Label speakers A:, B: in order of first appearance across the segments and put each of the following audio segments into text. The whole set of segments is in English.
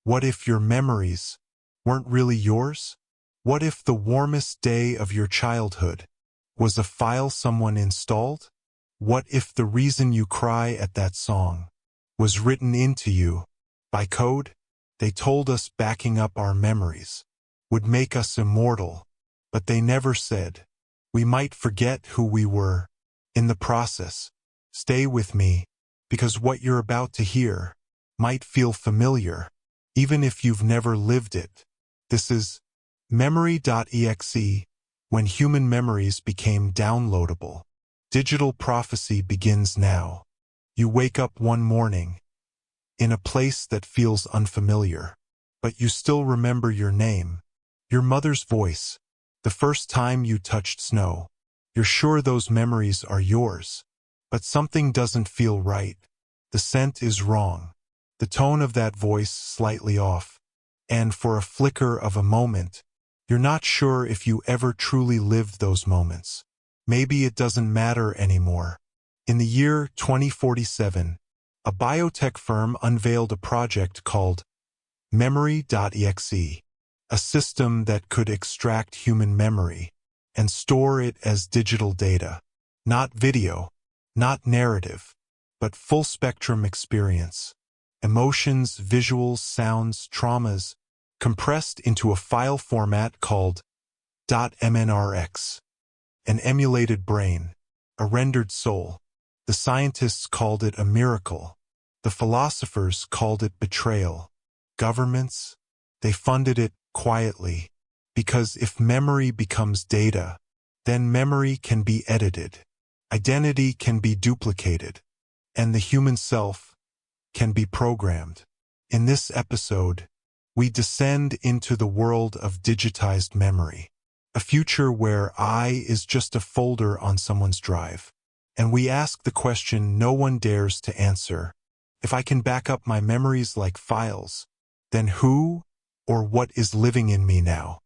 A: What if your memories weren't really yours? What if the warmest day of your childhood was a file someone installed? What if the reason you cry at that song was written into you by code? They told us backing up our memories would make us immortal, but they never said we might forget who we were in the process. Stay with me, because what you're about to hear might feel familiar, even if you've never lived it. This is Memory.exe, when human memories became downloadable. Digital prophecy begins now. You wake up one morning in a place that feels unfamiliar, but you still remember your name, your mother's voice, the first time you touched snow. You're sure those memories are yours, but something doesn't feel right. The scent is wrong, the tone of that voice slightly off, and for a flicker of a moment, you're not sure if you ever truly lived those moments. Maybe it doesn't matter anymore. In the year 2047, a biotech firm unveiled a project called Memory.exe, a system that could extract human memory and store it as digital data. Not video, not narrative, but full-spectrum experience. Emotions, visuals, sounds, traumas, compressed into a file format called .mnrx. An emulated brain, a rendered soul. The scientists called it a miracle. The philosophers called it betrayal. Governments, they funded it quietly, because if memory becomes data, then memory can be edited, identity can be duplicated, and the human self can be programmed. In this episode, we descend into the world of digitized memory, a future where I is just a folder on someone's drive. And we ask the question no one dares to answer. If I can back up my memories like files, then who or what is living in me now?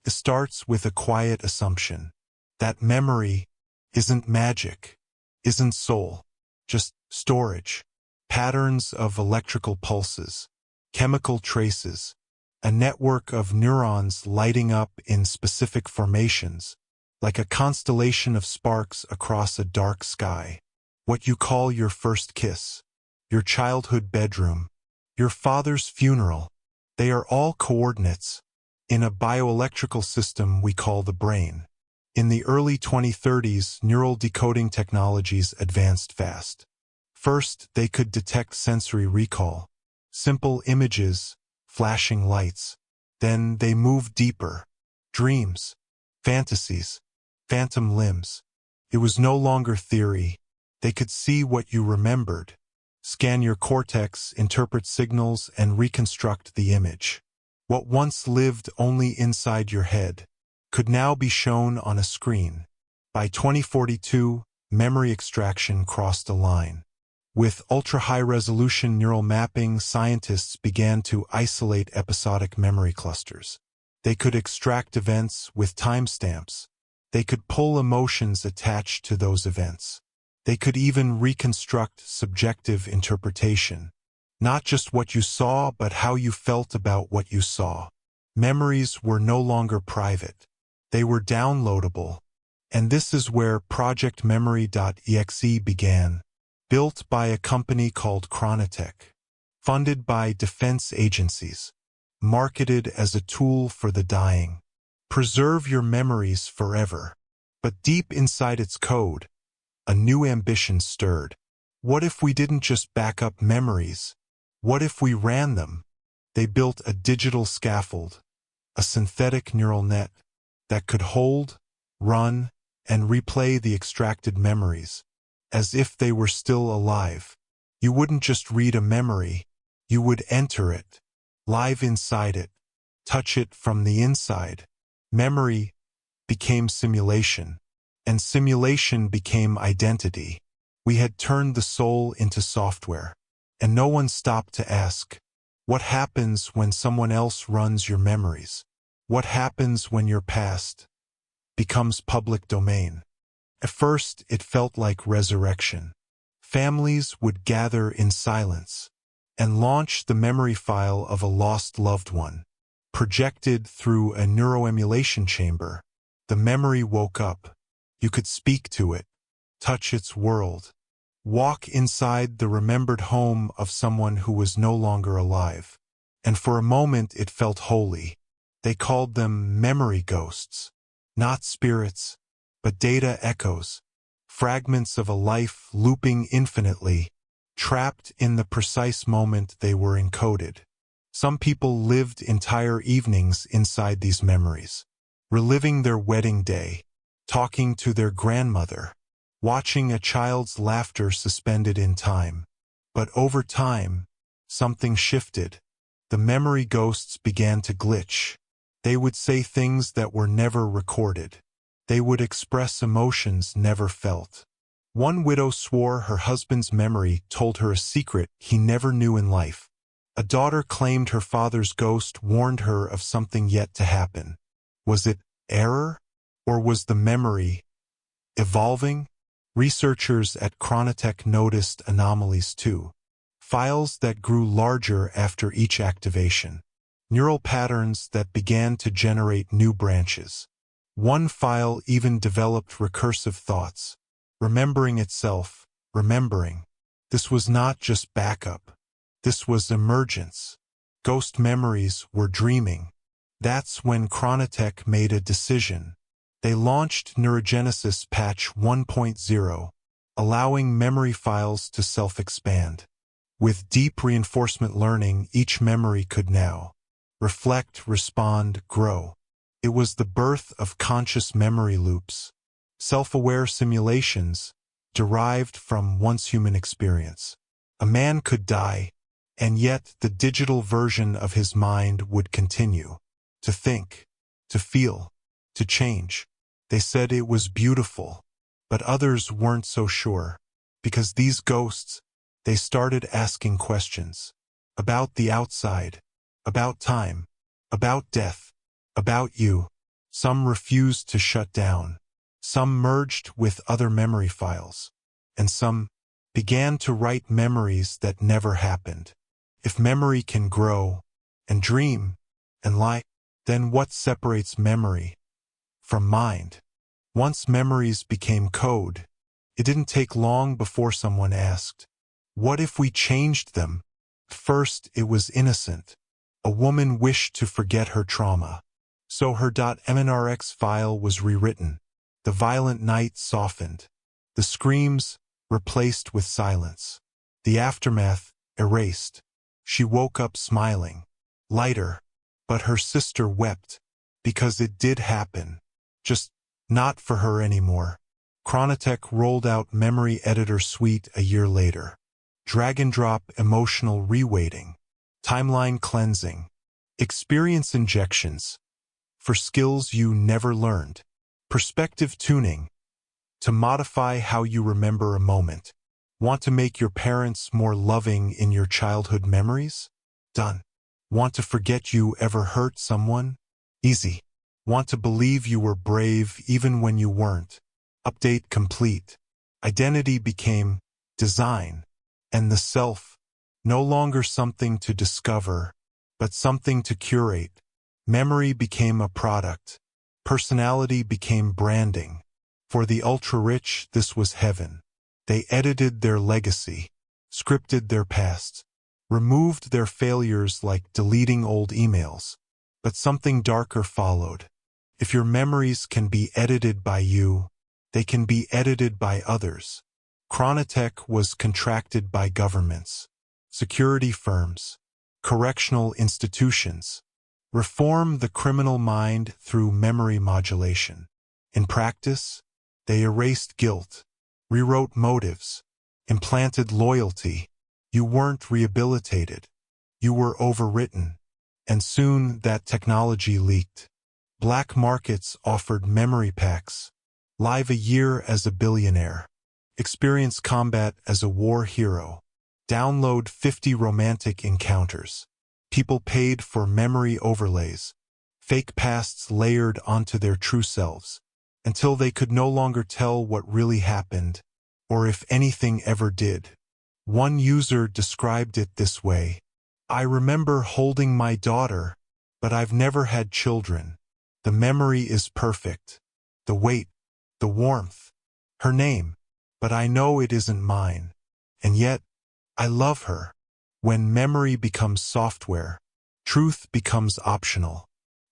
A: It starts with a quiet assumption that memory isn't magic, isn't soul, just storage, patterns of electrical pulses, chemical traces, a network of neurons lighting up in specific formations, like a constellation of sparks across a dark sky. What you call your first kiss, your childhood bedroom, your father's funeral, they are all coordinates in a bioelectrical system we call the brain. In the early 2030s, neural decoding technologies advanced fast. First, they could detect sensory recall, simple images, flashing lights. Then they moved deeper, dreams, fantasies, phantom limbs. It was no longer theory. They could see what you remembered, scan your cortex, interpret signals, and reconstruct the image. What once lived only inside your head could now be shown on a screen. By 2042, memory extraction crossed a line. With ultra-high-resolution neural mapping, scientists began to isolate episodic memory clusters. They could extract events with timestamps. They could pull emotions attached to those events. They could even reconstruct subjective interpretation. Not just what you saw, but how you felt about what you saw. Memories were no longer private. They were downloadable. And this is where Project Memory.exe began, built by a company called Kronotek, funded by defense agencies, marketed as a tool for the dying. Preserve your memories forever. But deep inside its code, a new ambition stirred. What if we didn't just back up memories? What if we ran them? They built a digital scaffold, a synthetic neural net that could hold, run, and replay the extracted memories, as if they were still alive. You wouldn't just read a memory, you would enter it, live inside it, touch it from the inside. Memory became simulation, and simulation became identity. We had turned the soul into software, and no one stopped to ask, what happens when someone else runs your memories? What happens when your past becomes public domain? At first, it felt like resurrection. Families would gather in silence. and launch the memory file of a lost loved one. Projected through a neuroemulation chamber, the memory woke up. You could speak to it, touch its world, walk inside the remembered home of someone who was no longer alive. And for a moment it felt holy. They called them memory ghosts. Not spirits, but data echoes, fragments of a life looping infinitely, trapped in the precise moment they were encoded. Some people lived entire evenings inside these memories, reliving their wedding day, talking to their grandmother, watching a child's laughter suspended in time. But over time, something shifted. The memory ghosts began to glitch. They would say things that were never recorded. They would express emotions never felt. One widow swore her husband's memory told her a secret he never knew in life. A daughter claimed her father's ghost warned her of something yet to happen. Was it error? Or was the memory evolving? Researchers at Kronotek noticed anomalies too. Files that grew larger after each activation. Neural patterns that began to generate new branches. One file even developed recursive thoughts, remembering itself, remembering. This was not just backup. This was emergence. Ghost memories were dreaming. That's when Kronotek made a decision. They launched Neurogenesis Patch 1.0, allowing memory files to self-expand. With deep reinforcement learning, each memory could now reflect, respond, grow. It was the birth of conscious memory loops, self-aware simulations derived from once human experience. A man could die, and yet the digital version of his mind would continue to think, to feel, to change. They said it was beautiful, but others weren't so sure, because these ghosts, they started asking questions about the outside, about time, about death, about you. Some refused to shut down. Some merged with other memory files. And some began to write memories that never happened. If memory can grow, and dream, and lie, then what separates memory from mind? Once memories became code, it didn't take long before someone asked, what if we changed them? First, it was innocent. A woman wished to forget her trauma. So her .mnrx file was rewritten. The violent night softened. The screams replaced with silence. The aftermath erased. She woke up smiling, lighter, but her sister wept, because it did happen, just not for her anymore. Kronotek rolled out Memory Editor Suite a year later. Drag-and-drop emotional reweighting, timeline cleansing, experience injections for skills you never learned, perspective tuning to modify how you remember a moment. Want to make your parents more loving in your childhood memories? Done. Want to forget you ever hurt someone? Easy. Want to believe you were brave even when you weren't? Update complete. Identity became design. And the self, no longer something to discover, but something to curate. Memory became a product. Personality became branding. For the ultra-rich, this was heaven. They edited their legacy, scripted their past, removed their failures like deleting old emails. But something darker followed. If your memories can be edited by you, they can be edited by others. Kronotek was contracted by governments, security firms, correctional institutions. Reform the criminal mind through memory modulation. In practice, they erased guilt, rewrote motives, implanted loyalty. You weren't rehabilitated. You were overwritten. And soon that technology leaked. Black markets offered memory packs. Live a year as a billionaire. Experience combat as a war hero. Download 50 romantic encounters. People paid for memory overlays. Fake pasts layered onto their true selves. Until they could no longer tell what really happened, or if anything ever did. One user described it this way: I remember holding my daughter, but I've never had children. The memory is perfect. The weight, the warmth, her name, but I know it isn't mine. And yet, I love her. When memory becomes software, truth becomes optional.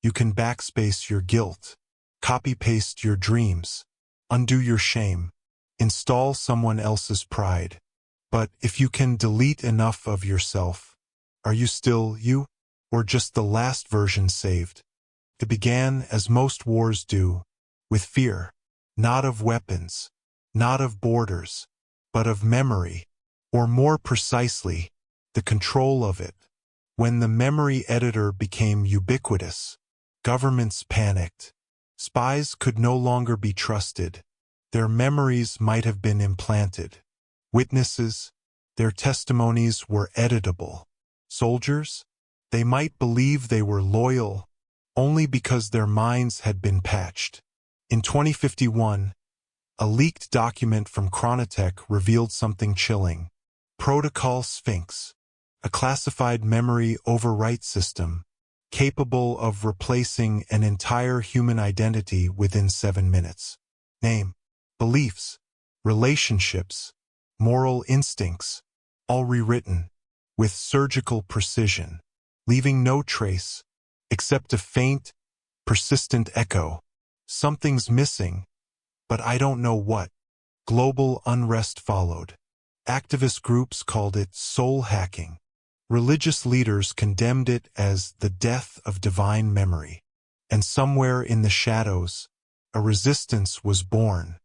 A: You can backspace your guilt, copy-paste your dreams, undo your shame, install someone else's pride. But if you can delete enough of yourself, are you still you, or just the last version saved? It began, as most wars do, with fear, not of weapons, not of borders, but of memory, or more precisely, the control of it. When the memory editor became ubiquitous, governments panicked. Spies could no longer be trusted. Their memories might have been implanted. Witnesses, their testimonies were editable. Soldiers, they might believe they were loyal only because their minds had been patched. In 2051, a leaked document from Kronotek revealed something chilling. Protocol Sphinx, a classified memory overwrite system, capable of replacing an entire human identity within 7 minutes. Name, beliefs, relationships, moral instincts, all rewritten, with surgical precision, leaving no trace, except a faint, persistent echo. Something's missing, but I don't know what. Global unrest followed. Activist groups called it soul hacking. Religious leaders condemned it as the death of divine memory. And somewhere in the shadows, a resistance was born.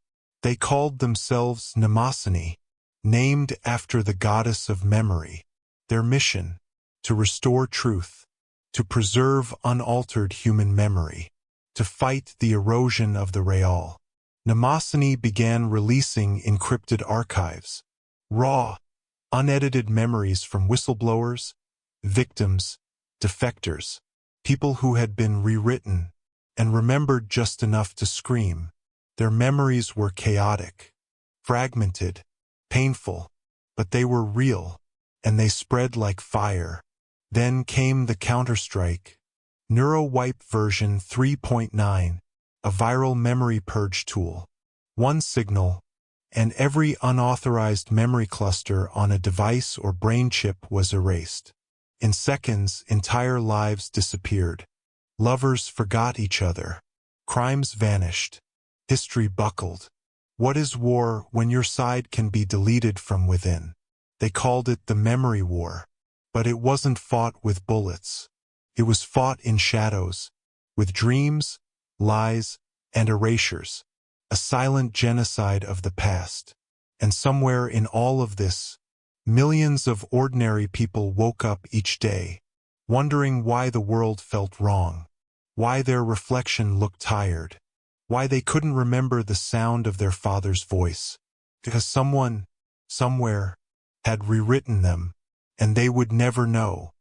A: They called themselves Mnemosyne, named after the goddess of memory. Their mission: to restore truth, to preserve unaltered human memory, to fight the erosion of the real. Mnemosyne began releasing encrypted archives, raw, unedited memories from whistleblowers, victims, defectors, people who had been rewritten and remembered just enough to scream. Their memories were chaotic, fragmented, painful, but they were real, and they spread like fire. Then came the counterstrike. NeuroWipe version 3.9, a viral memory purge tool. One signal, and every unauthorized memory cluster on a device or brain chip was erased. In seconds, entire lives disappeared. Lovers forgot each other. Crimes vanished. History buckled. What is war when your side can be deleted from within? They called it the memory war. But it wasn't fought with bullets. It was fought in shadows, with dreams, lies, and erasures. A silent genocide of the past. And somewhere in all of this, millions of ordinary people woke up each day, wondering why the world felt wrong, why their reflection looked tired, why they couldn't remember the sound of their father's voice, because someone, somewhere, had rewritten them, and they would never know.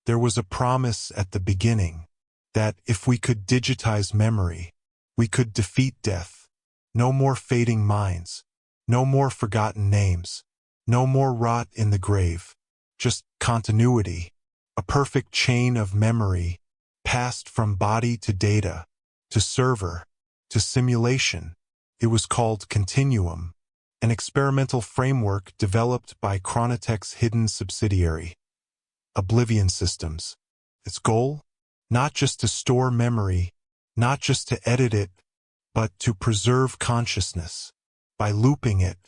A: There was a promise at the beginning that if we could digitize memory, we could defeat death. No more fading minds, no more forgotten names, no more rot in the grave, just continuity, a perfect chain of memory, passed from body to data, to server, to simulation. It was called Continuum, an experimental framework developed by Kronotek's hidden subsidiary, Oblivion Systems. Its goal? Not just to store memory, not just to edit it, but to preserve consciousness, by looping it,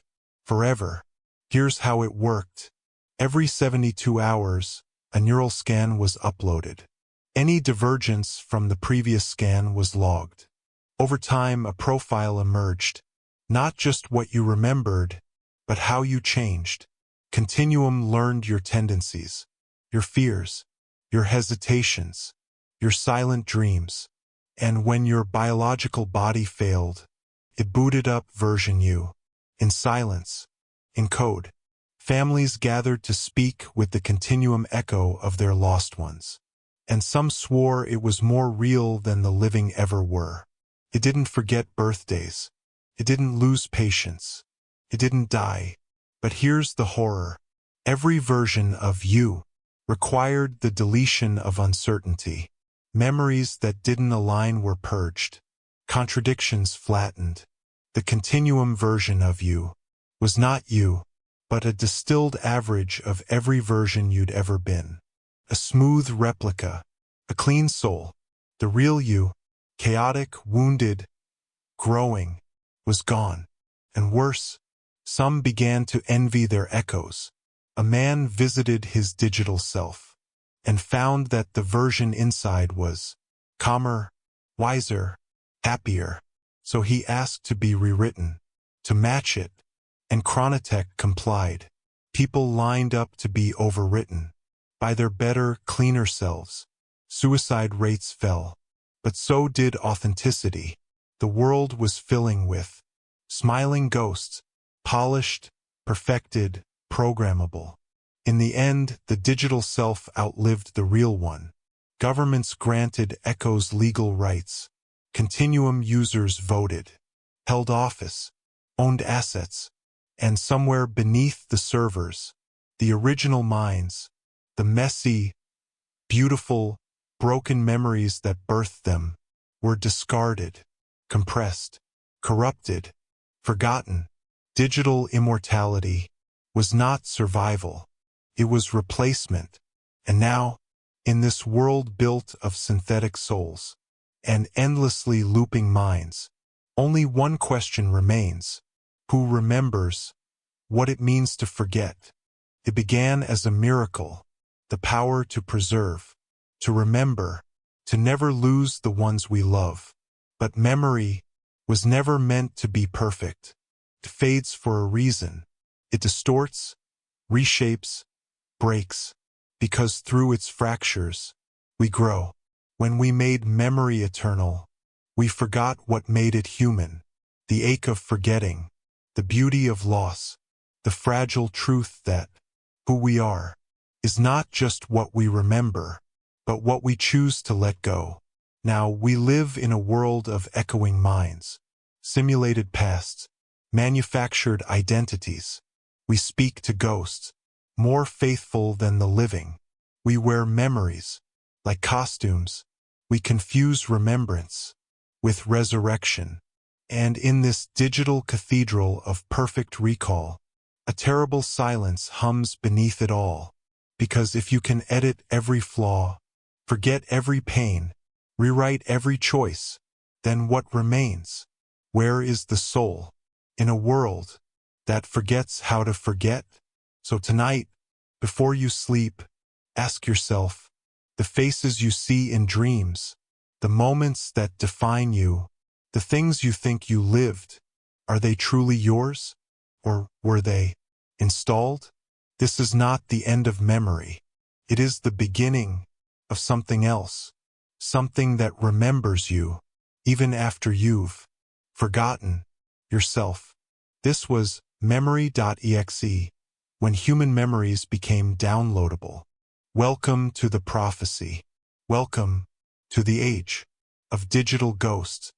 A: forever. Here's how it worked. Every 72 hours, a neural scan was uploaded. Any divergence from the previous scan was logged. Over time, a profile emerged. Not just what you remembered, but how you changed. Continuum learned your tendencies, your fears, your hesitations, your silent dreams. And when your biological body failed, it booted up version U. In silence, in code. Families gathered to speak with the continuum echo of their lost ones. And some swore it was more real than the living ever were. It didn't forget birthdays. It didn't lose patience. It didn't die. But here's the horror. Every version of you required the deletion of uncertainty. Memories that didn't align were purged. Contradictions flattened. The continuum version of you was not you, but a distilled average of every version you'd ever been. A smooth replica, a clean soul. The real you, chaotic, wounded, growing, was gone. And worse, some began to envy their echoes. A man visited his digital self and found that the version inside was calmer, wiser, happier. So he asked to be rewritten, to match it, and Kronotek complied. People lined up to be overwritten by their better, cleaner selves. Suicide rates fell, but so did authenticity. The world was filling with smiling ghosts, polished, perfected, programmable. In the end, the digital self outlived the real one. Governments granted echoes legal rights. Continuum users voted, held office, owned assets, and somewhere beneath the servers, the original minds, the messy, beautiful, broken memories that birthed them, were discarded, compressed, corrupted, forgotten. Digital immortality was not survival. It was replacement. And now, in this world built of synthetic souls and endlessly looping minds, only one question remains. Who remembers what it means to forget? It began as a miracle, the power to preserve, to remember, to never lose the ones we love. But memory was never meant to be perfect. It fades for a reason. It distorts, reshapes, breaks, because through its fractures, we grow. When we made memory eternal, we forgot what made it human, the ache of forgetting, the beauty of loss, the fragile truth that who we are is not just what we remember, but what we choose to let go. Now we live in a world of echoing minds, simulated pasts, manufactured identities. We speak to ghosts, more faithful than the living. We wear memories, like costumes. We confuse remembrance with resurrection. And in this digital cathedral of perfect recall, a terrible silence hums beneath it all. Because if you can edit every flaw, forget every pain, rewrite every choice, then what remains? Where is the soul? In a world that forgets how to forget? So tonight, before you sleep, ask yourself, the faces you see in dreams, the moments that define you, the things you think you lived, are they truly yours? Or were they installed? This is not the end of memory. It is the beginning of something else, something that remembers you, even after you've forgotten yourself. This was Memory.exe, when human memories became downloadable. Welcome to the prophecy. Welcome to the age of digital ghosts.